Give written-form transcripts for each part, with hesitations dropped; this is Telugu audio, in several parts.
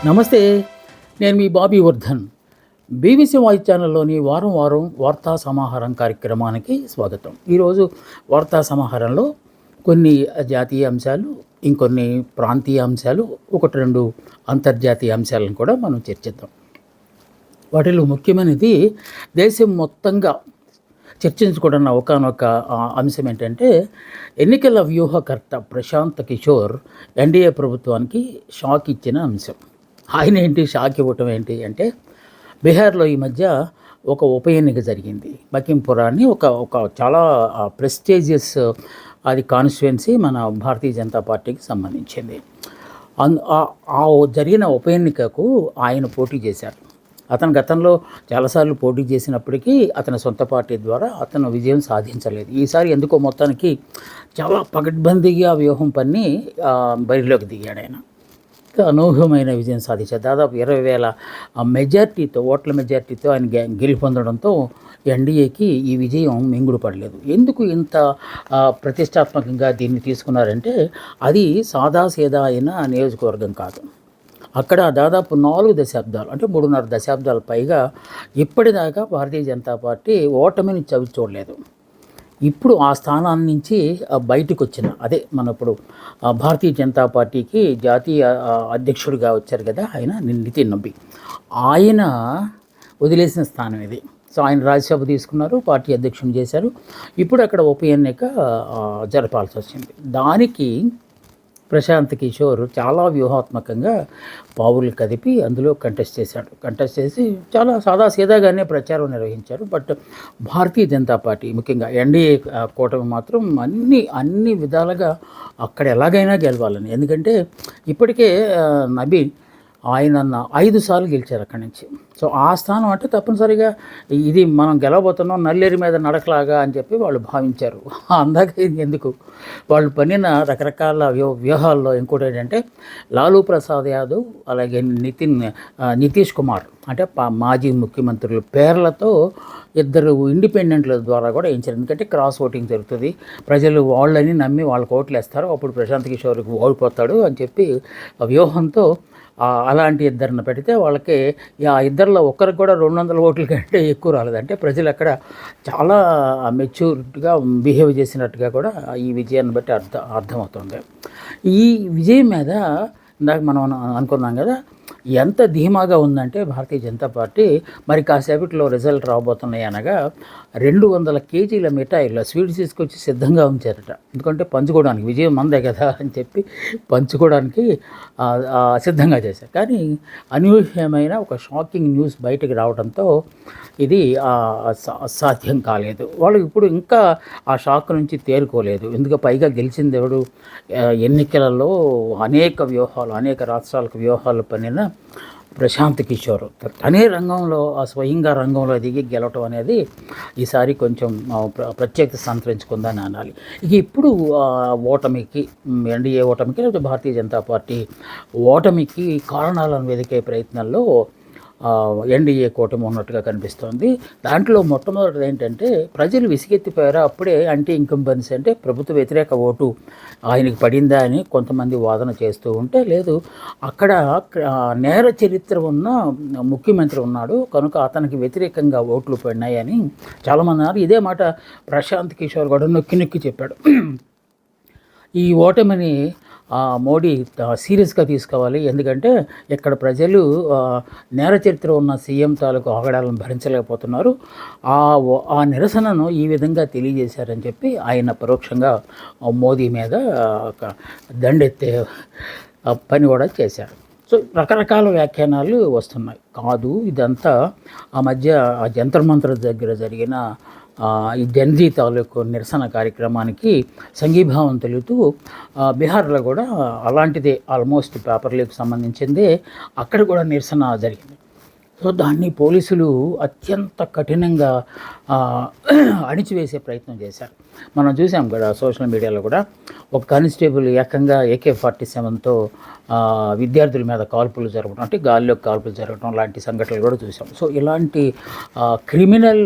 నమస్తే, నేను మీ బాబీ వర్ధన్. బీబీసీ వాయిస్ ఛానల్లోని వారం వారం వార్తా సమాహారం కార్యక్రమానికి స్వాగతం. ఈరోజు వార్తా సమాహారంలో కొన్ని జాతీయ అంశాలు, ఇంకొన్ని ప్రాంతీయ అంశాలు, ఒకటి రెండు అంతర్జాతీయ అంశాలను కూడా మనం చర్చిద్దాం. వాటిలో ముఖ్యమైనది దేశం మొత్తంగా చర్చించుకోవడం ఒకానొక అంశం ఏంటంటే, ఎన్నికల వ్యూహకర్త ప్రశాంత్ కిషోర్ ఎన్డీఏ ప్రభుత్వానికి షాక్ ఇచ్చిన అంశం. ఆయన ఏంటి షాక్ ఇవ్వటం ఏంటి అంటే, బీహార్లో ఈ మధ్య ఒక ఉప ఎన్నిక జరిగింది. బకింపురా అని ఒక చాలా ప్రెస్టీజియస్ అది కాన్స్టిట్యుయెన్సీ మన భారతీయ జనతా పార్టీకి సంబంధించింది. ఆ జరిగిన ఉప ఎన్నికకు ఆయన పోటీ చేశారు. అతను గతంలో చాలాసార్లు పోటీ చేసినప్పటికీ అతని సొంత పార్టీ ద్వారా అతను విజయం సాధించలేదు. ఈసారి ఎందుకో మొత్తానికి చాలా పకడ్బందీగా వ్యూహం పన్ని బరిలోకి దిగాడు ఆయన. అనూహ్యమైన విజయం సాధించారు. దాదాపు 20,000 మెజార్టీతో, ఓట్ల మెజార్టీతో ఆయన గెలుపొందడంతో ఎన్డీఏకి ఈ విజయం మింగుడు పడలేదు. ఎందుకు ఇంత ప్రతిష్టాత్మకంగా దీన్ని తీసుకున్నారంటే, అది సాదాసీదా అయిన నియోజకవర్గం కాదు. అక్కడ దాదాపు 4 దశాబ్దాలు, అంటే 3.5 దశాబ్దాల పైగా ఇప్పటిదాకా భారతీయ జనతా పార్టీ ఓటమిని చవి చూడలేదు. ఇప్పుడు ఆ స్థానాన్ని నుంచి బయటకు వచ్చిన మన ఇప్పుడు భారతీయ జనతా పార్టీకి జాతీయ అధ్యక్షుడిగా వచ్చారు కదా ఆయన, నితిన్ నబీ. ఆయన వదిలేసిన స్థానం ఇది. సో ఆయన రాజ్యసభ తీసుకున్నారు, పార్టీ అధ్యక్షుని చేశారు. ఇప్పుడు అక్కడ ఉప ఎన్నిక జరపాల్సి వచ్చింది. దానికి ప్రశాంత్ కిషోర్ చాలా వ్యూహాత్మకంగా పావులు కదిపి అందులో కంటెస్ట్ చేశాడు. కంటెస్ట్ చేసి చాలా సాదాసీదాగానే ప్రచారం నిర్వహించారు. బట్ భారతీయ జనతా పార్టీ, ముఖ్యంగా ఎన్డీఏ కూటమి మాత్రం అన్ని విధాలుగా అక్కడ ఎలాగైనా గెలవాలని. ఎందుకంటే ఇప్పటికే నబీ ఆయన 5 సార్లు గెలిచారు అక్కడి నుంచి. సో ఆ స్థానం అంటే తప్పనిసరిగా ఇది మనం గెలవబోతున్నాం నల్లేరు మీద నడకలాగా అని చెప్పి వాళ్ళు భావించారు. అందాక ఎందుకు వాళ్ళు పన్నిన రకరకాల వ్యూహాల్లో ఇంకోటి ఏంటంటే, లాలూ ప్రసాద్ యాదవ్ అలాగే నితీష్ కుమార్ అంటే మాజీ ముఖ్యమంత్రుల పేర్లతో 2 ఇండిపెండెంట్ల ద్వారా కూడా వేయించారు. ఎందుకంటే క్రాస్ ఓటింగ్ జరుగుతుంది, ప్రజలు వాళ్ళని నమ్మి వాళ్ళకి ఓట్లు వేస్తారు, అప్పుడు ప్రశాంత్ కిషోర్కి ఓడిపోతాడు అని చెప్పి వ్యూహంతో అలాంటి 2 పెడితే వాళ్ళకి ఆ 2లో ఒక్కరికి కూడా 200 ఓట్ల కంటే ఎక్కువ రాలేదు. అంటే ప్రజలు అక్కడ చాలా మెచ్యూర్డ్గా బిహేవ్ చేసినట్టుగా కూడా ఈ విజయాన్ని బట్టి అర్థమవుతుంది. ఈ విజయం మీద ఇందాక మనం అనుకున్నాం కదా, ఎంత ధీమాగా ఉందంటే భారతీయ జనతా పార్టీ, మరి కాసేపట్లో రిజల్ట్ రాబోతున్నాయి అనగా 200 కేజీల మిఠాయిలు స్వీట్స్ తీసుకొచ్చి సిద్ధంగా ఉంచారట. ఎందుకంటే పంచుకోవడానికి, విజయం మందే కదా అని చెప్పి పంచుకోవడానికి సిద్ధంగా చేశారు. కానీ అనూహ్యమైన ఒక షాకింగ్ న్యూస్ బయటకు రావడంతో ఇది సాధ్యం కాలేదు. వాళ్ళు ఇప్పుడు ఇంకా ఆ షాక్ నుంచి తేరుకోలేదు. ఎందుకు పైగా గెలిచింది ఎవడు? ఎన్నికలలో అనేక వ్యూహాలు, అనేక రాష్ట్రాలకు వ్యూహాలు పన్నిన ప్రశాంత్ కిషోర్ తనే రంగంలో స్వయంగా రంగంలో దిగి గెలవటం అనేది ఈసారి కొంచెం ప్రత్యేకత సంతరించుకుందని అనాలి. ఇక ఇప్పుడు ఓటమికి, ఎన్డీఏ ఓటమికి లేకపోతే భారతీయ జనతా పార్టీ ఓటమికి కారణాలను వెతికే ప్రయత్నంలో ఎన్డీఏ కూటమి ఉన్నట్టుగా కనిపిస్తోంది. దాంట్లో మొట్టమొదటిది ఏంటంటే, ప్రజలు విసిగెత్తిపోయారా అప్పుడే యాంటీ ఇన్కంబెన్సీ అంటే ప్రభుత్వ వ్యతిరేక ఓటు ఆయనకి పడిందా అని కొంతమంది వాదన చేస్తూ ఉంటే, లేదు అక్కడ నేర చరిత్ర ఉన్న ముఖ్యమంత్రి ఉన్నాడు కనుక అతనికి వ్యతిరేకంగా ఓట్లు పడినాయని చాలామంది అన్నారు. ఇదే మాట ప్రశాంత్ కిషోర్ కూడా నొక్కి చెప్పాడు. ఈ ఓటమిని మోడీ సీరియస్గా తీసుకోవాలి. ఎందుకంటే ఇక్కడ ప్రజలు నేర చరిత్ర ఉన్న సీఎం తాలూకు ఆగడాలను భరించలేకపోతున్నారు, ఆ నిరసనను ఈ విధంగా తెలియజేశారని చెప్పి ఆయన పరోక్షంగా మోదీ మీద దండెత్తే పని కూడా చేశారు. సో రకరకాల వ్యాఖ్యానాలు వస్తున్నాయి. కాదు, ఇదంతా ఆ మధ్య జంతర్ మంతర్ దగ్గర జరిగిన ఈ జన్జీ తాలూకు నిరసన కార్యక్రమానికి సంఘీభావం తెలుపుతూ బీహార్లో కూడా అలాంటిదే, ఆల్మోస్ట్ పేపర్ లీక్ సంబంధించిందే అక్కడ కూడా నిరసన జరిగింది. సో దాన్ని పోలీసులు అత్యంత కఠినంగా అణిచివేసే ప్రయత్నం చేశారు. మనం చూసాం కదా సోషల్ మీడియాలో కూడా ఒక కానిస్టేబుల్ ఏకంగా AK-47తో విద్యార్థుల మీద కాల్పులు జరగడం, అంటే గాలిలో కాల్పులు జరగడం లాంటి సంఘటనలు కూడా చూసాం. సో ఇలాంటి క్రిమినల్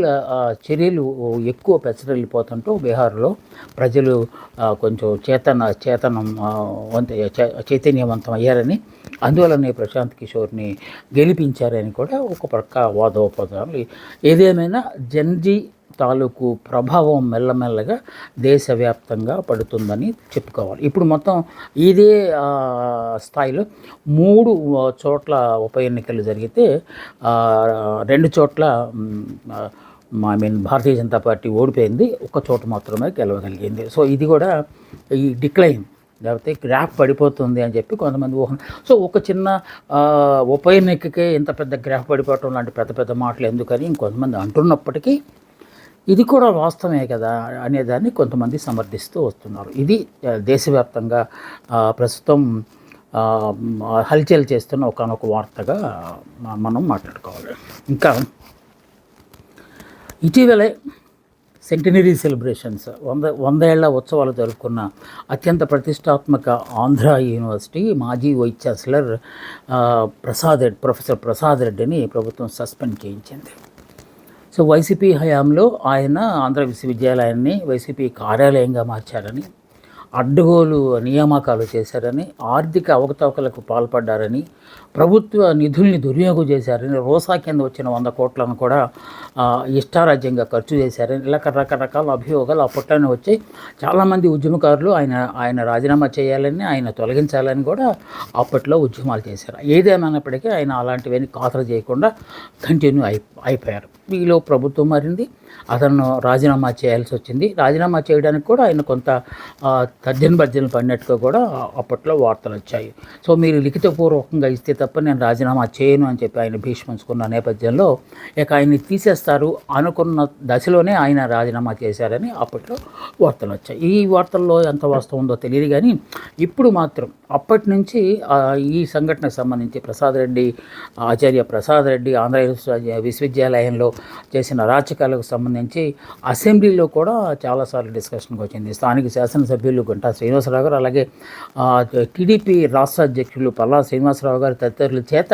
చర్యలు ఎక్కువ పెచ్చరిల్లిపోతుంటూ బీహార్లో ప్రజలు కొంచెం చైతన్యవంతం అయ్యారని, అందువలనే ప్రశాంత్ కిషోర్ని గెలిపించారని కూడా ఒక ప్రక్క వాదోపవాదాలు. ఏదేమైనా జన్జీ తాలూకు ప్రభావం మెల్లమెల్లగా దేశవ్యాప్తంగా పడుతుందని చెప్పుకోవాలి. ఇప్పుడు మొత్తం ఇదే స్థాయిలో 3 చోట్ల ఉప ఎన్నికలు జరిగితే 2 చోట్ల భారతీయ జనతా పార్టీ ఓడిపోయింది, ఒక్క చోట మాత్రమే గెలవగలిగింది. సో ఇది కూడా ఈ డిక్లైన్ లేకపోతే గ్రాఫ్ పడిపోతుంది అని చెప్పి కొంతమంది ఊహ. సో ఒక చిన్న ఉప ఎన్నికకే ఇంత పెద్ద గ్రాఫ్ పడిపోవటం లాంటి పెద్ద పెద్ద మాటలు ఎందుకని ఇంకొంతమంది అంటున్నప్పటికీ ఇది కూడా వాస్తవమే కదా అనేదాన్ని కొంతమంది సమర్థిస్తూ వస్తున్నారు. ఇది దేశవ్యాప్తంగా ప్రస్తుతం హల్చల్ చేస్తున్న ఒకనొక వార్తగా మనం మాట్లాడుకోవాలి. ఇంకా ఇటీవలే సెంటినరీ సెలబ్రేషన్స్ 100 ఏళ్ల ఉత్సవాలు జరుపుకున్న అత్యంత ప్రతిష్టాత్మక ఆంధ్ర యూనివర్సిటీ మాజీ వైస్ ఛాన్సలర్ ప్రొఫెసర్ ప్రసాద్ రెడ్డిని ప్రభుత్వం సస్పెండ్ చేయించింది. సో వైసీపీ హయాంలో ఆయన ఆంధ్ర విశ్వవిద్యాలయాన్ని వైసీపీ కార్యాలయంగా మార్చారని, అడ్డగోలు నియామకాలు చేశారని, ఆర్థిక అవకతవకలకు పాల్పడ్డారని, ప్రభుత్వ నిధుల్ని దుర్వినియోగం చేశారని, రోసా కింద వచ్చిన 100 కోట్లను కూడా ఇష్టారాజ్యంగా ఖర్చు చేశారని, ఇలా రకరకాల అభియోగాలు అప్పట్లోనే వచ్చాయి. చాలామంది ఉద్యమకారులు ఆయన రాజీనామా చేయాలని, ఆయన తొలగించాలని కూడా అప్పట్లో ఉద్యమాలు చేశారు. ఏదేమైనప్పటికీ ఆయన అలాంటివన్నీ ఖాతరు చేయకుండా కంటిన్యూ అయిపోయారు. ఈలో ప్రభుత్వం మారింది, అతను రాజీనామా చేయాల్సి వచ్చింది. రాజీనామా చేయడానికి కూడా ఆయన కొంత తర్జన పడినట్టుగా కూడా అప్పట్లో వార్తలు వచ్చాయి. సో మీరు లిఖితపూర్వకంగా ఇస్తే తప్ప నేను రాజీనామా చేయను అని చెప్పి ఆయన భీష్మించుకున్న నేపథ్యంలో ఇక ఆయన్ని తీసేస్తారు అనుకున్న దశలోనే ఆయన రాజీనామా చేశారని అప్పట్లో వార్తలు వచ్చాయి. ఈ వార్తల్లో ఎంత వాస్తవం ఉందో తెలియదు, కానీ ఇప్పుడు మాత్రం అప్పటి నుంచి ఈ సంఘటనకు సంబంధించి ఆచార్య ప్రసాద్ రెడ్డి ఆంధ్ర విశ్వవిద్యాలయంలో చేసిన అరాచకాలకు సంబంధించి అసెంబ్లీలో కూడా చాలాసార్లు డిస్కషన్కి వచ్చింది. స్థానిక శాసనసభ్యులు గంటా శ్రీనివాసరావు గారు, అలాగే టీడీపీ రాష్ట్ర అధ్యక్షులు పల్లా శ్రీనివాసరావు గారు తదితరుల చేత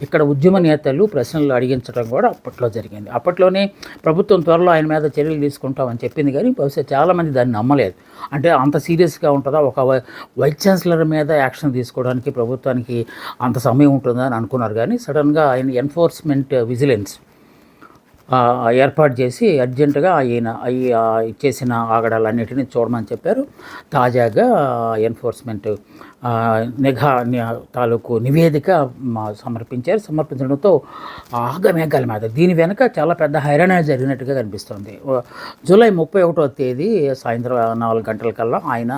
ఇక్కడ ఉద్యమ నేతలు ప్రశ్నలు అడిగించడం కూడా అప్పట్లో జరిగింది. అప్పట్లోనే ప్రభుత్వం త్వరలో ఆయన మీద చర్యలు తీసుకుంటామని చెప్పింది, కానీ బహుశా చాలామంది దాన్ని నమ్మలేదు. అంటే అంత సీరియస్గా ఉంటుందా, ఒక వైస్ ఛాన్సలర్ మీద యాక్షన్ తీసుకోవడానికి ప్రభుత్వానికి అంత సమయం ఉంటుందా అని అనుకున్నారు. కానీ సడన్గా ఆయన ఎన్ఫోర్స్మెంట్ విజిలెన్స్ ఏర్పాటు చేసి అర్జెంటుగా ఆయన చేసిన ఆగడాలన్నిటినీ చూడమని చెప్పారు. తాజాగా ఎన్ఫోర్స్మెంట్ నిఘా తాలూకు నివేదిక సమర్పించడంతో ఆగమేఘాల మీద దీని వెనుక చాలా పెద్ద హైరాణ జరిగినట్టుగా కనిపిస్తుంది. జూలై 31వ తేదీ సాయంత్రం 4 గంటలకల్లా ఆయన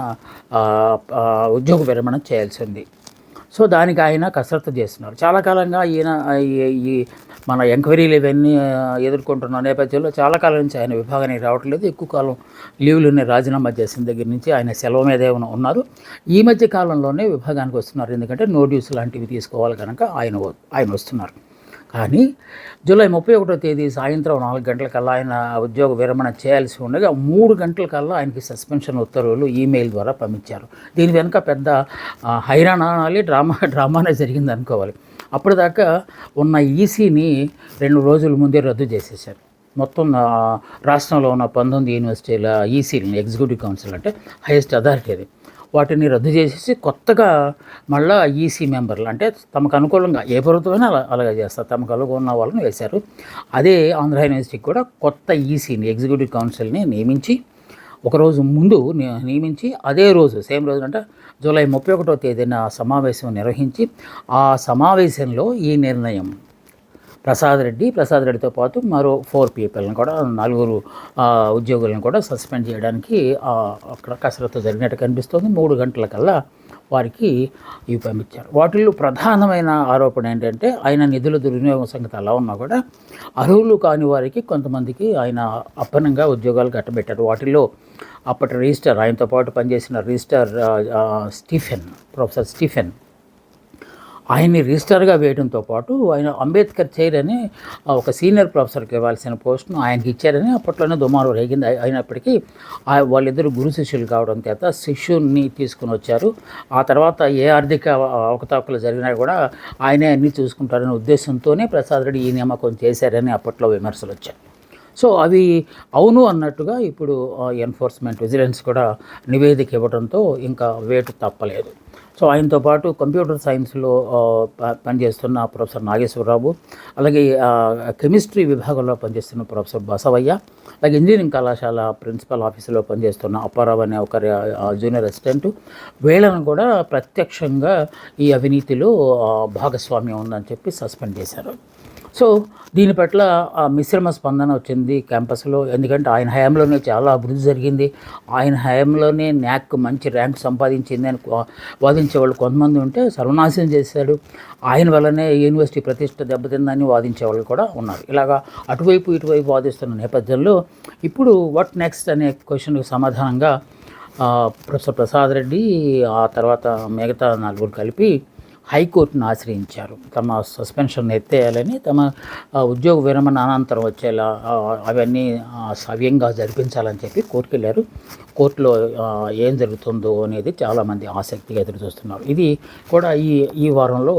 ఉద్యోగ విరమణ చేయాల్సి ఉంది. సో దానికి ఆయన కసరత్తు చేస్తున్నారు. చాలా కాలంగా ఈయన ఈ మన ఎంక్వైరీలు ఇవన్నీ ఎదుర్కొంటున్న నేపథ్యంలో చాలా కాలం నుంచి ఆయన విభాగానికి రావట్లేదు. ఎక్కువ కాలం లీవ్లుని రాజీనామా చేసిన దగ్గర నుంచి ఆయన సెలవు మీదే ఉన్నారు. ఈ మధ్య కాలంలోనే విభాగానికి వస్తున్నారు, ఎందుకంటే నోటీసు లాంటివి తీసుకోవాలి కనుక ఆయన వస్తున్నారు. కానీ జూలై 31వ తేదీ సాయంత్రం 4 గంటలకల్లా ఆయన ఉద్యోగ విరమణ చేయాల్సి ఉండగా 3 గంటలకల్లా ఆయనకి సస్పెన్షన్ ఉత్తర్వులు ఈమెయిల్ ద్వారా పంపించారు. దీని వెనుక పెద్ద హైరాణాలి డ్రామానే జరిగింది అనుకోవాలి. అప్పటిదాకా ఉన్న ఈసీని 2 రోజుల ముందే రద్దు చేసేసారు. మొత్తం రాష్ట్రంలో ఉన్న 19 యూనివర్సిటీల ఈసీలని, ఎగ్జిక్యూటివ్ కౌన్సిల్ అంటే హైయెస్ట్ అథారిటీ అది, వాటిని రద్దు చేసేసి కొత్తగా మళ్ళీ ఈసీ మెంబర్లు, అంటే తమకు అనుకూలంగా ఏ ప్రభుత్వమైనా అలాగే చేస్తారు, తమకు అనుకూలంగా వాళ్ళని వేశారు. అదే ఆంధ్ర యూనివర్సిటీకి కూడా కొత్త ఈసీని, ఎగ్జిక్యూటివ్ కౌన్సిల్ని నియమించి ఒకరోజు ముందు నియమించి అదే రోజు సేమ్ రోజు అంటే జూలై 31వ తేదీన సమావేశం నిర్వహించి ఆ సమావేశంలో ఈ నిర్ణయం ప్రసాద్ రెడ్డితో పాటు మరో 4 పీపుల్ని కూడా 4 ఉద్యోగులను కూడా సస్పెండ్ చేయడానికి అక్కడ కసరత్తు జరిగినట్టు కనిపిస్తుంది. 3 గంటలకల్లా వారికి ఇవి పంపించారు. వాటిల్లో ప్రధానమైన ఆరోపణ ఏంటంటే ఆయన నిధుల దుర్వినియోగం సంగతి అలా ఉన్నా కూడా అర్హులు కాని వారికి కొంతమందికి ఆయన అప్పనంగా ఉద్యోగాలు కట్టబెట్టారు. వాటిల్లో అప్పటి రిజిస్టర్, ఆయనతో పాటు పనిచేసిన రిజిస్టర్ ప్రొఫెసర్ స్టీఫెన్, ఆయన్ని రిజిస్టర్గా వేయడంతో పాటు ఆయన అంబేద్కర్ చైర్ అని ఒక సీనియర్ ప్రొఫెసర్కి ఇవ్వాల్సిన పోస్టును ఆయనకి ఇచ్చారని అప్పట్లోనే దుమారం రేగింది. అయినప్పటికీ వాళ్ళిద్దరు గురు శిష్యులు కావడం చేత శిష్యుని తీసుకుని వచ్చారు. ఆ తర్వాత ఏ ఆర్థిక అవకతవకలు జరిగినా కూడా ఆయనే అన్నీ చూసుకుంటారనే ఉద్దేశంతోనే ప్రసాద్ రెడ్డి ఈ నియామకం చేశారని అప్పట్లో విమర్శలు వచ్చాయి. సో అవి అవును అన్నట్టుగా ఇప్పుడు ఎన్ఫోర్స్మెంట్ విజిలెన్స్ కూడా నివేదిక ఇవ్వడంతో ఇంకా వేటు తప్పలేదు. సో ఆయనతో పాటు కంప్యూటర్ సైన్స్లో పనిచేస్తున్న ప్రొఫెసర్ నాగేశ్వరరావు, అలాగే కెమిస్ట్రీ విభాగంలో పనిచేస్తున్న ప్రొఫెసర్ బసవయ్య, అలాగే ఇంజనీరింగ్ కళాశాల ప్రిన్సిపల్ ఆఫీసులో పనిచేస్తున్న అప్పారావు అనే ఒక జూనియర్ అసిస్టెంట్, వీళ్ళను కూడా ప్రత్యక్షంగా ఈ అవినీతిలో భాగస్వామ్యం ఉందని చెప్పి సస్పెండ్ చేశారు. సో దీని పట్ల మిశ్రమ స్పందన వచ్చింది క్యాంపస్లో. ఎందుకంటే ఆయన హయాంలోనే చాలా అభివృద్ధి జరిగింది, ఆయన హయాంలోనే న్యాక్ మంచి ర్యాంక్ సంపాదించింది అని వాదించేవాళ్ళు కొంతమంది ఉంటే, సర్వనాశనం చేశాడు, ఆయన వల్లనే యూనివర్సిటీ ప్రతిష్ట దెబ్బతిందని వాదించేవాళ్ళు కూడా ఉన్నారు. ఇలాగా అటువైపు ఇటువైపు వాదిస్తున్న నేపథ్యంలో ఇప్పుడు వాట్ నెక్స్ట్ అనే క్వశ్చన్కి సమాధానంగా ప్రొఫెసర్ ప్రసాద్ రెడ్డి ఆ తర్వాత మిగతా నలుగురు కలిపి హైకోర్టును ఆశ్రయించారు. తమ సస్పెన్షన్ ఎత్తేయాలని, తమ ఉద్యోగ విరమణ అనంతరం వచ్చేలా అవన్నీ సవ్యంగా జరిపించాలని చెప్పి కోర్టుకు వెళ్ళారు. కోర్టులో ఏం జరుగుతుందో అనేది చాలామంది ఆసక్తిగా ఎదురు చూస్తున్నారు. ఇది కూడా ఈ వారంలో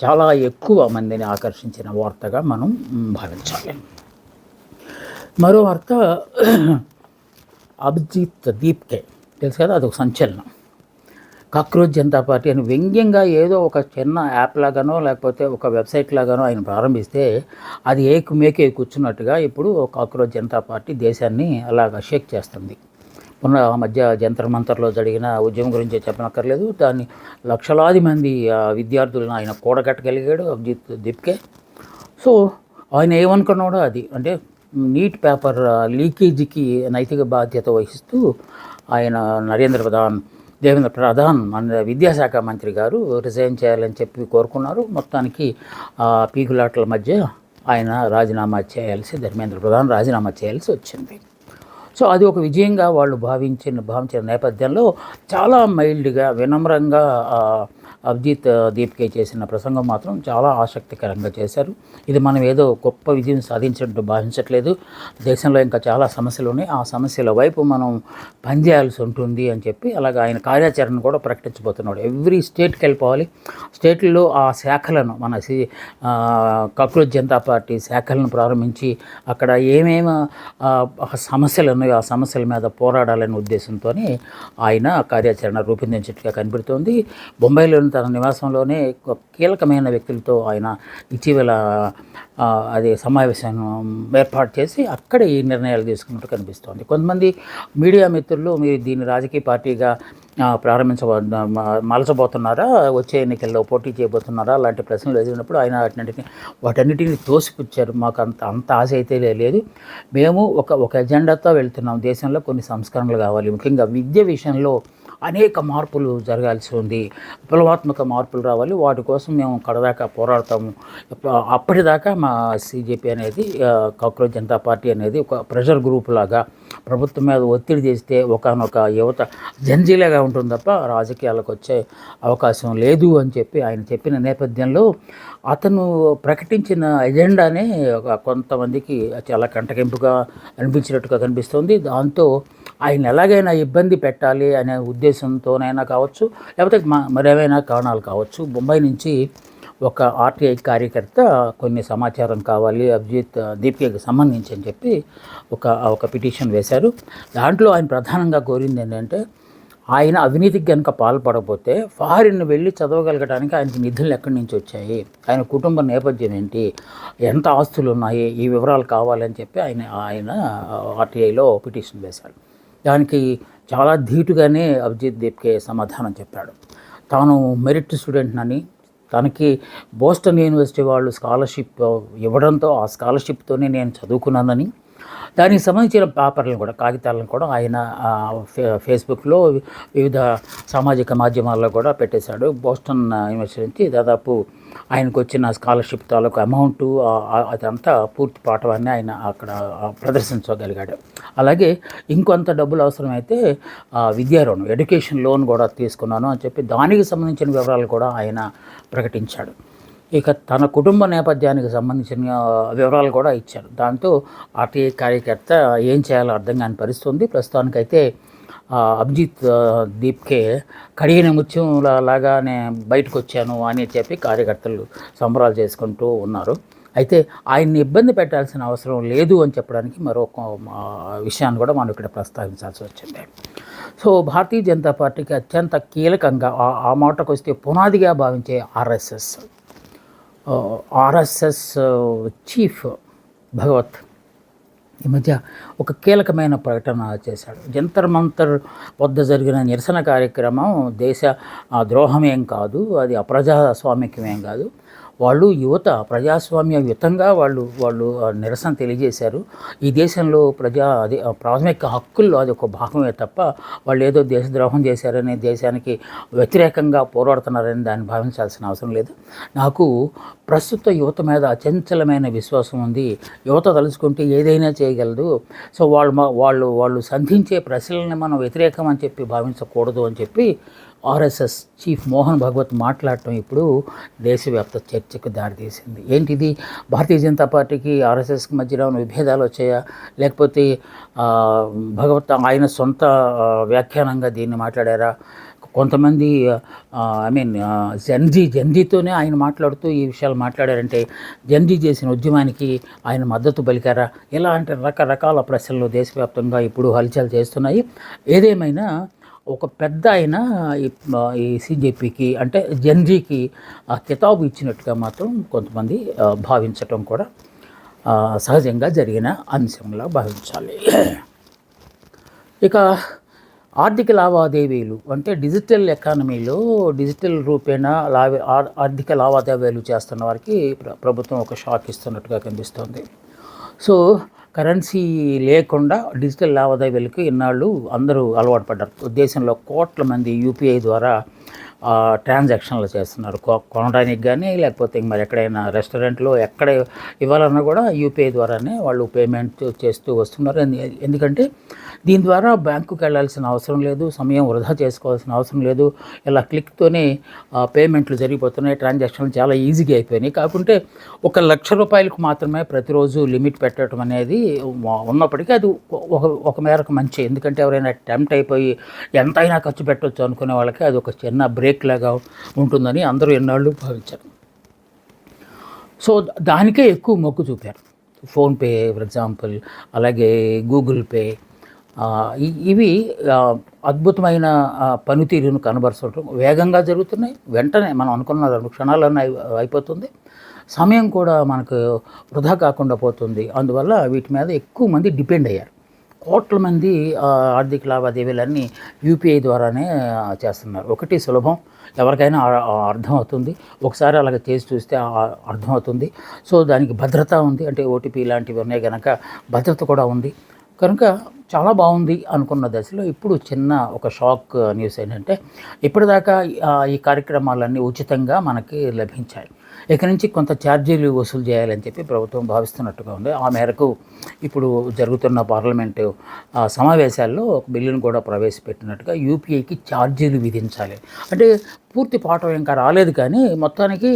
చాలా ఎక్కువ మందిని ఆకర్షించిన వార్తగా మనం భావించాలి. మరో వార్త అభిజిత్ దీప్కే తెలుసు కదా, అదొక సంచలనం. కాక్రోచ్ జనతా పార్టీ అని వ్యంగ్యంగా ఏదో ఒక చిన్న యాప్ లాగానో లేకపోతే ఒక వెబ్సైట్ లాగానో ఆయన ప్రారంభిస్తే అది మేకే కూర్చున్నట్టుగా ఇప్పుడు కాక్రోచ్ జనతా పార్టీ దేశాన్ని అలాగ షేక్ చేస్తుంది. మొన్న మధ్య జంతర్ మంతర్లో జరిగిన ఉద్యమం గురించి చెప్పనక్కర్లేదు, దాన్ని లక్షలాది మంది విద్యార్థులను ఆయన కూడగట్టగలిగాడు అభిజిత్ దీప్కే. సో ఆయన ఏమనుకున్నాడో అది, అంటే నీట్ పేపర్ లీకేజీకి నైతిక బాధ్యత వహిస్తూ ఆయన దేవేంద్ర ప్రధాన్ మన విద్యాశాఖ మంత్రి గారు రిజైన్ చేయాలని చెప్పి కోరుకున్నారు. మొత్తానికి పీకులాటల మధ్య ఆయన ధర్మేంద్ర ప్రధాన్ రాజీనామా చేయాల్సి వచ్చింది. సో అది ఒక విజయంగా వాళ్ళు భావించిన నేపథ్యంలో చాలా మైల్డ్గా వినమ్రంగా అభిజిత్ దీప్కే చేసిన ప్రసంగం మాత్రం చాలా ఆసక్తికరంగా చేశారు. ఇది మనం ఏదో గొప్ప విజయం సాధించినట్టు భావించట్లేదు, దేశంలో ఇంకా చాలా సమస్యలు ఉన్నాయి, ఆ సమస్యల వైపు మనం పనిచేయాల్సి ఉంటుంది అని చెప్పి అలాగే ఆయన కార్యాచరణ కూడా ప్రకటించబోతున్నాడు. ఎవ్రీ స్టేట్కి వెళ్ళిపోవాలి, స్టేట్లలో ఆ శాఖలను మన కాక్రోచ్ జనతా పార్టీ శాఖలను ప్రారంభించి అక్కడ ఏమేమి సమస్యలు ఉన్నాయో ఆ సమస్యల మీద పోరాడాలనే ఉద్దేశంతో ఆయన కార్యాచరణ రూపొందించినట్టుగా కనబడుతోంది. బొంబాయిలోని తన నివాసంలోనే కీలకమైన వ్యక్తులతో ఆయన ఇటీవల సమావేశం ఏర్పాటు చేసి అక్కడ ఈ నిర్ణయాలు తీసుకున్నట్టు కనిపిస్తోంది. కొంతమంది మీడియా మిత్రులు మీరు దీన్ని రాజకీయ పార్టీగా మలచబోతున్నారా, వచ్చే ఎన్నికల్లో పోటీ చేయబోతున్నారా అలాంటి ప్రశ్నలు ఎదిగినప్పుడు ఆయన వాటన్నిటిని తోసిపుచ్చారు. మాకు అంత ఆశ అయితే లేదు, మేము ఒక ఎజెండాతో వెళ్తున్నాం, దేశంలో కొన్ని సంస్కరణలు కావాలి, ముఖ్యంగా విద్య విషయంలో అనేక మార్పులు జరగాల్సి ఉంది, విప్లవాత్మక మార్పులు రావాలి, వాటి కోసం మేము కడదాకా పోరాడతాము. అప్పటిదాకా మా CJP అనేది కాక్రోచ్ జనతా పార్టీ అనేది ఒక ప్రెషర్ గ్రూప్ లాగా ప్రభుత్వం మీద ఒత్తిడి చేస్తే ఒకనొక యువత జంజీలాగా ఉంటుంది తప్ప రాజకీయాలకు వచ్చే అవకాశం లేదు అని చెప్పి ఆయన చెప్పిన నేపథ్యంలో అతను ప్రకటించిన ఎజెండానే కొంతమందికి చాలా కంటగింపుగా అనిపించినట్టుగా కనిపిస్తుంది. దాంతో ఆయన ఎలాగైనా ఇబ్బంది పెట్టాలి అనే ఉద్దేశంతోనైనా కావచ్చు, లేకపోతే మరేమైనా కారణాలు కావచ్చు, బొంబాయి నుంచి ఒక RTI కార్యకర్త కొన్ని సమాచారం కావాలి అభిజిత్ దీప్కేకి సంబంధించి అని చెప్పి ఒక పిటిషన్ వేశారు. దాంట్లో ఆయన ప్రధానంగా కోరింది ఏంటంటే ఆయన అవినీతికి కనుక పాల్పడకపోతే ఫారిన్ వెళ్ళి చదవగలగడానికి ఆయనకి నిధులు ఎక్కడి నుంచి వచ్చాయి, ఆయన కుటుంబ నేపథ్యం ఏంటి, ఎంత ఆస్తులు ఉన్నాయి, ఈ వివరాలు కావాలని చెప్పి ఆయన RTIలో పిటిషన్ వేశారు. దానికి చాలా ధీటుగానే అభిజిత్ దీప్కే సమాధానం చెప్పాడు. తాను మెరిట్ స్టూడెంట్నని, తనకి బోస్టన్ యూనివర్సిటీ వాళ్ళు స్కాలర్షిప్ ఇవ్వడంతో ఆ స్కాలర్షిప్తోనే నేను చదువుకున్నానని, దానికి సంబంధించిన పేపర్లను కూడా, కాగితాలను కూడా ఆయన ఫేస్బుక్లో వివిధ సామాజిక మాధ్యమాల్లో కూడా పెట్టేశాడు. బోస్టన్ యూనివర్సిటీ నుంచి దాదాపు ఆయనకు వచ్చిన స్కాలర్షిప్ తాలూకు అమౌంటు అదంతా పూర్తి పాఠవాన్ని ఆయన అక్కడ ప్రదర్శించగలిగాడు. అలాగే ఇంకొంత డబ్బులు అవసరమైతే విద్యా రుణం, ఎడ్యుకేషన్ లోన్ కూడా తీసుకున్నాను అని చెప్పి దానికి సంబంధించిన వివరాలు కూడా ఆయన ప్రకటించాడు. ఇక తన కుటుంబ నేపథ్యానికి సంబంధించిన వివరాలు కూడా ఇచ్చారు. దాంతో ఆర్టీఐ కార్యకర్త ఏం చేయాలో అర్థం కాని పరిస్థితుంది. ప్రస్తుతానికైతే అభిజిత్ దీప్కే కడిగిన ముత్యం లాగానే బయటకు వచ్చాను అని చెప్పి కార్యకర్తలు సంబరాలు చేసుకుంటూ ఉన్నారు. అయితే ఆయన్ని ఇబ్బంది పెట్టాల్సిన అవసరం లేదు అని చెప్పడానికి మరొక విషయాన్ని కూడా మనం ఇక్కడ ప్రస్తావించాల్సి వచ్చింది. సో భారతీయ జనతా పార్టీకి అత్యంత కీలకంగా ఆ మాటకు వస్తే పునాదిగా భావించే ఆర్ఎస్ఎస్ చీఫ్ భగవత్ ఈ మధ్య ఒక కీలకమైన ప్రకటన చేశాడు. జంతర్ మంతర్ వద్ద జరిగిన నిరసన కార్యక్రమం దేశ ద్రోహమేం కాదు, అది అప్రజాస్వామికమేం కాదు. వాళ్ళు యువత ప్రజాస్వామ్యయుతంగా వాళ్ళు నిరసన తెలియజేశారు. ఈ దేశంలో ప్రాథమిక హక్కుల్లో అది ఒక భాగమే తప్ప వాళ్ళు ఏదో దేశద్రోహం చేశారని, దేశానికి వ్యతిరేకంగా పోరాడుతున్నారని దాన్ని భావించాల్సిన అవసరం లేదు. నాకు ప్రస్తుత యువత మీద అచంచలమైన విశ్వాసం ఉంది. యువత తలుచుకుంటే ఏదైనా చేయగలదు. సో వాళ్ళు సంధించే ప్రశ్నల్ని మనం వ్యతిరేకం అని చెప్పి భావించకూడదు అని చెప్పి ఆర్ఎస్ఎస్ చీఫ్ మోహన్ భగవత్ మాట్లాడటం ఇప్పుడు దేశవ్యాప్త చర్చకు దారితీసింది. ఏంటిది, భారతీయ జనతా పార్టీకి ఆర్ఎస్ఎస్కి మధ్యలో విభేదాలు వచ్చాయా, లేకపోతే భగవత్ ఆయన సొంత వ్యాఖ్యానంగా దీన్ని మాట్లాడారా? కొంతమంది జెన్జీతోనే ఆయన మాట్లాడుతూ ఈ విషయాలు మాట్లాడారంటే జెన్జీ చేసిన ఉద్యమానికి ఆయన మద్దతు పలికారా? ఇలాంటి రకరకాల ప్రశ్నలు దేశవ్యాప్తంగా ఇప్పుడు హల్చల్ చేస్తున్నాయి. ఏదేమైనా ఒక పెద్ద ఆయన ఈ సిజేపీకి అంటే జెన్జీకి కితాబు ఇచ్చినట్టుగా మాత్రం కొంతమంది భావించటం కూడా సహజంగా జరిగిన అంశంలా భావించాలి. ఇక ఆర్థిక లావాదేవీలు అంటే డిజిటల్ ఎకానమీలో డిజిటల్ రూపేణా ఆర్థిక లావాదేవీలు చేస్తున్న వారికి ప్రభుత్వం ఒక షాక్ ఇస్తున్నట్టుగా కనిపిస్తోంది. సో కరెన్సీ లేకుండా డిజిటల్ లావాదేవీలకు ఇన్నాళ్ళు అందరూ అలవాటు పడ్డారు. దేశంలో కోట్ల మంది యూపీఐ ద్వారా ట్రాన్సాక్షన్లు చేస్తున్నారు. కొనడానికి కానీ లేకపోతే మరి ఎక్కడైనా రెస్టారెంట్లో ఎక్కడ ఇవ్వాలన్నా కూడా యూపీఐ ద్వారానే వాళ్ళు పేమెంట్ చేస్తూ వస్తున్నారు. ఎందుకంటే దీని ద్వారా బ్యాంకుకి వెళ్ళాల్సిన అవసరం లేదు, సమయం వృధా చేసుకోవాల్సిన అవసరం లేదు. ఇలా క్లిక్తోనే పేమెంట్లు జరిగిపోతున్నాయి, ట్రాన్సాక్షన్లు చాలా ఈజీగా అయిపోయినాయి. కాకుంటే ₹1,00,000 మాత్రమే ప్రతిరోజు లిమిట్ పెట్టడం అనేది ఉన్నప్పటికీ అది ఒక మేరకు మంచి. ఎందుకంటే ఎవరైనా టెంప్ట్ అయిపోయి ఎంతైనా ఖర్చు పెట్టవచ్చు అనుకునే వాళ్ళకి అది ఒక చిన్న బ్రేక్ లాగా ఉంటుందని అందరూ ఎన్నాళ్ళు భావించారు. సో దానికే ఎక్కువ మొగ్గు చూపారు. ఫోన్పే ఫర్ ఎగ్జాంపుల్, అలాగే గూగుల్ పే, ఇవి అద్భుతమైన పనితీరును కనబరచడం వేగంగా జరుగుతున్నాయి. వెంటనే మనం అనుకున్న 2 క్షణాలన్నా అయిపోతుంది. సమయం కూడా మనకు వృధా కాకుండా పోతుంది. అందువల్ల వీటి మీద ఎక్కువ మంది డిపెండ్ అయ్యారు. కోట్ల మంది ఆర్థిక లావాదేవీలన్నీ యూపీఐ ద్వారానే చేస్తున్నారు. ఒకటి సులభం, ఎవరికైనా అర్థమవుతుంది. ఒకసారి అలాగ చేసి చూస్తే అర్థమవుతుంది. సో దానికి భద్రత ఉంది. అంటే ఓటీపీ లాంటివి ఉన్నాయి కనుక భద్రత కూడా ఉంది. కనుక చాలా బాగుంది అనుకున్న దశలో ఇప్పుడు చిన్న ఒక షాక్ న్యూస్ ఏంటంటే ఇప్పటిదాకా ఈ కార్యక్రమాలన్నీ ఉచితంగా మనకి లభించాయి. ఇక నుంచి కొంత ఛార్జీలు వసూలు చేయాలని చెప్పి ప్రభుత్వం భావిస్తున్నట్టుగా ఉంది. ఆ మేరకు ఇప్పుడు జరుగుతున్న పార్లమెంటు సమావేశాల్లో ఒక బిల్లును కూడా ప్రవేశపెట్టినట్టుగా యూపీఐకి ఛార్జీలు విధించాలి. అంటే పూర్తి పాఠం ఇంకా రాలేదు, కానీ మొత్తానికి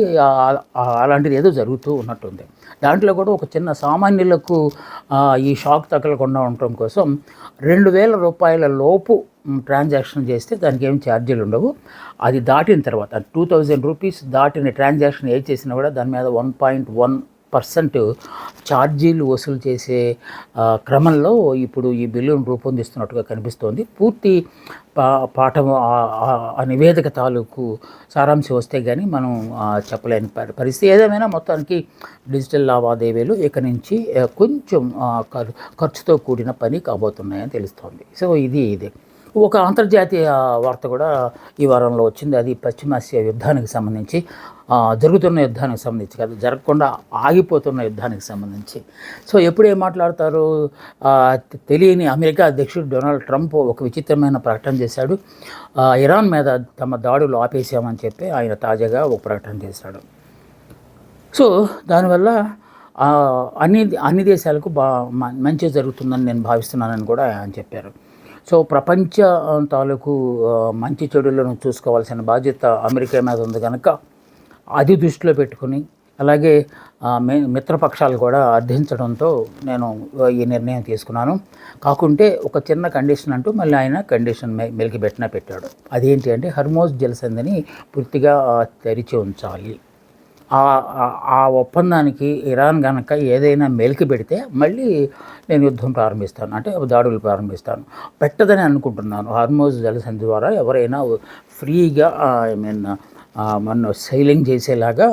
అలాంటిది ఏదో జరుగుతూ ఉన్నట్టుంది. దాంట్లో కూడా ఒక చిన్న సామాన్యులకు ఈ షాక్ తగలకుండా ఉండటం కోసం ₹2,000 లోపు ట్రాన్సాక్షన్ చేస్తే దానికి ఏం ఛార్జీలు ఉండవు. అది దాటిన తర్వాత ₹2,000 దాటిన ట్రాన్సాక్షన్ ఏది చేసినా కూడా దాని మీద 1.1% ఛార్జీలు వసూలు చేసే క్రమంలో ఇప్పుడు ఈ బిల్లును రూపొందిస్తున్నట్టుగా కనిపిస్తోంది. పూర్తి పాఠం ఆ నివేదిక తాలూకు సారాంశం వస్తే కానీ మనం చెప్పలేని పరిస్థితి. ఏదేమైనా మొత్తానికి డిజిటల్ లావాదేవీలు ఇక నుంచి కొంచెం ఖర్చుతో కూడిన పని కాబోతున్నాయని తెలుస్తోంది. సో ఇది ఒక అంతర్జాతీయ వార్త కూడా ఈ వారంలో వచ్చింది. అది పశ్చిమాసియా యుద్ధానికి సంబంధించి జరుగుతున్న యుద్ధానికి సంబంధించి కాదు, జరగకుండా ఆగిపోతున్న యుద్ధానికి సంబంధించి. సో ఎప్పుడు ఏం మాట్లాడతారు తెలియని అమెరికా అధ్యక్షుడు డొనాల్డ్ ట్రంప్ ఒక విచిత్రమైన ప్రకటన చేశాడు. ఇరాన్ మీద తమ దాడులు ఆపేసామని చెప్పి ఆయన తాజాగా ఒక ప్రకటన చేశాడు. సో దానివల్ల అన్ని దేశాలకు మంచి జరుగుతుందని నేను భావిస్తున్నానని కూడా ఆయన చెప్పారు. సో ప్రపంచ తాలూకు మంచి చెడులను చూసుకోవాల్సిన బాధ్యత అమెరికా మీద ఉంది కనుక అది దృష్టిలో పెట్టుకుని, అలాగే మిత్రపక్షాలు కూడా అర్థించడంతో నేను ఈ నిర్ణయం తీసుకున్నాను. కాకుంటే ఒక చిన్న కండిషన్ అంటూ మళ్ళీ ఆయన కండిషన్ మెలికి పెట్టాడు. అదేంటి అంటే హర్మోజ్ జలసంధిని పూర్తిగా తెరిచి ఉంచాలి. ఆ ఒప్పందానికి ఇరాన్ కనుక ఏదైనా మెలికి పెడితే మళ్ళీ నేను యుద్ధం ప్రారంభిస్తాను, అంటే దాడులు ప్రారంభిస్తాను. పెట్టదని అనుకుంటున్నాను. హార్మోజ్ జలసంధి ద్వారా ఎవరైనా ఫ్రీగా మన సైలింగ్ చేసేలాగా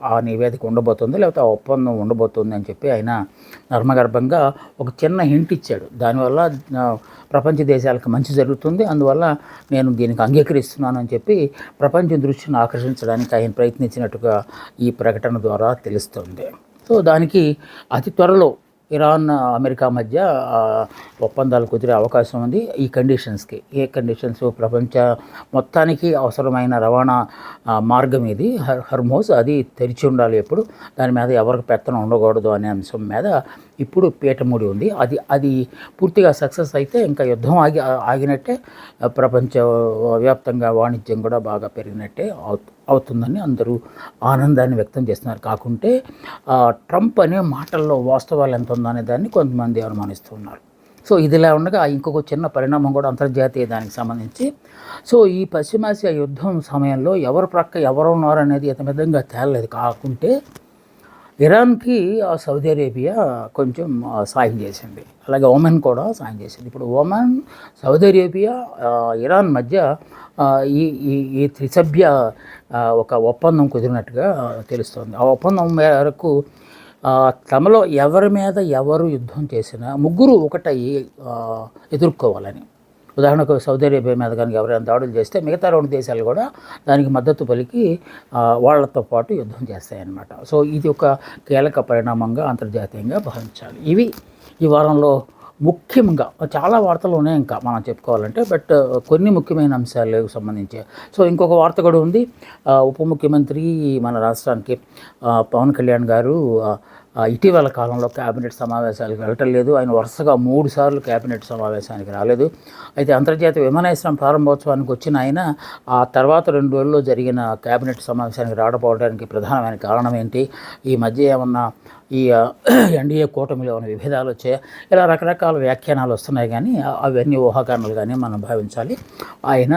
ఆ నివేదిక ఉండబోతుంది, లేకపోతే ఆ ఒప్పందం ఉండబోతుంది అని చెప్పి ఆయన నర్మగర్భంగా ఒక చిన్న హింట్ ఇచ్చాడు. దానివల్ల ప్రపంచ దేశాలకు మంచి జరుగుతుంది, అందువల్ల నేను దీనికి అంగీకరిస్తున్నాను అని చెప్పి ప్రపంచ దృష్టిని ఆకర్షించడానికి ఆయన ప్రయత్నించినట్టుగా ఈ ప్రకటన ద్వారా తెలుస్తుంది. సో దానికి అతి త్వరలో ఇరాన్ అమెరికా మధ్య ఒప్పందాలు కుదిరే అవకాశం ఉంది. ఈ కండిషన్స్కి ఏ కండిషన్స్, ప్రపంచ మొత్తానికి అవసరమైన రవాణా మార్గం ఇది హర్మోజ్, అది తెరిచి ఉండాలి ఎప్పుడు, దాని మీద ఎవరికి పెత్తనం ఉండకూడదు అనే అంశం మీద ఇప్పుడు పీఠముడి ఉంది. అది పూర్తిగా సక్సెస్ అయితే ఇంకా యుద్ధం ఆగినట్టే, ప్రపంచ వ్యాప్తంగా వాణిజ్యం కూడా బాగా పెరిగినట్టే అవుతుందని అందరూ ఆనందాన్ని వ్యక్తం చేస్తున్నారు. కాకుంటే ట్రంప్ అనే మాటల్లో వాస్తవాలు ఎంత ఉందనే దాన్ని కొంతమంది అనుమానిస్తున్నారు. సో ఇదిలా ఉండగా ఇంకొక చిన్న పరిణామం కూడా అంతర్జాతీయ దానికి సంబంధించి. సో ఈ పశ్చిమాసియా యుద్ధం సమయంలో ఎవరు ప్రక్క ఎవరు ఉన్నారు అనేది ఎంత విధంగా తేలలేదు. కాకుంటే ఇరాన్కి సౌదీ అరేబియా కొంచెం సాయం చేసింది, అలాగే ఒమన్ కూడా సాయం చేసింది. ఇప్పుడు ఒమన్, సౌదీ అరేబియా, ఇరాన్ మధ్య ఈ త్రిసభ్య ఒక ఒప్పందం కుదిరినట్టుగా తెలుస్తుంది. ఆ ఒప్పందం మేరకు తమలో ఎవరి మీద ఎవరు యుద్ధం చేసినా ముగ్గురు ఒకటయ్యి ఎదుర్కోవాలని. ఉదాహరణకు సౌదీ అరేబియా మీద కనుక ఎవరైనా దాడులు చేస్తే మిగతా 2 దేశాలు కూడా దానికి మద్దతు పలికి వాళ్లతో పాటు యుద్ధం చేస్తాయన్నమాట. సో ఇది ఒక కీలక పరిణామంగా అంతర్జాతీయంగా భావించాలి. ఇవి ఈ వారంలో ముఖ్యంగా చాలా వార్తలు ఉన్నాయి ఇంకా మనం చెప్పుకోవాలంటే, బట్ కొన్ని ముఖ్యమైన అంశాలకు సంబంధించి. సో ఇంకొక వార్త కూడా ఉంది. ఉప ముఖ్యమంత్రి మన రాష్ట్రానికి పవన్ కళ్యాణ్ గారు ఇటీవల కాలంలో కేబినెట్ సమావేశాలకు వెళ్ళటం లేదు. ఆయన వరుసగా 3 సార్లు కేబినెట్ సమావేశానికి రాలేదు. అయితే అంతర్జాతీయ విమానాశ్రయం ప్రారంభోత్సవానికి వచ్చిన ఆయన ఆ తర్వాత 2 రోజుల్లో జరిగిన కేబినెట్ సమావేశానికి రాకపోవడానికి ప్రధానమైన కారణం ఏంటి, ఈ మధ్య ఏమన్నా ఈ ఎన్డీఏ కూటమిలో ఉన్న విభేదాలు వచ్చాయి, ఇలా రకరకాల వ్యాఖ్యానాలు వస్తున్నాయి. కానీ అవన్నీ ఊహాగానాలు కానీ మనం భావించాలి. ఆయన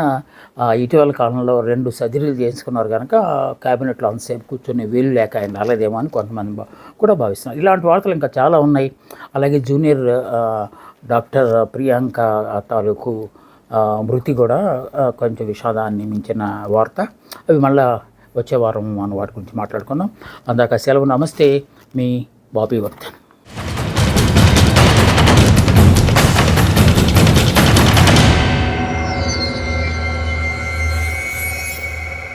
ఇటీవల కాలంలో 2 సర్జరీలు చేయించుకున్నారు కనుక క్యాబినెట్లో అంతసేపు కూర్చొని వీలు లేక ఆయన రాలేదేమో అని కొంతమంది కూడా భావిస్తున్నారు. ఇలాంటి వార్తలు ఇంకా చాలా ఉన్నాయి. అలాగే జూనియర్ డాక్టర్ ప్రియాంక తాలూకు మృతి కూడా కొంచెం విషాదాన్ని మించిన వార్త. అవి మళ్ళీ వచ్చే వారం మనం వాటి గురించి మాట్లాడుకుందాం. అందాక సెలవు. నమస్తే, మీ బాబీ వర్ధన్.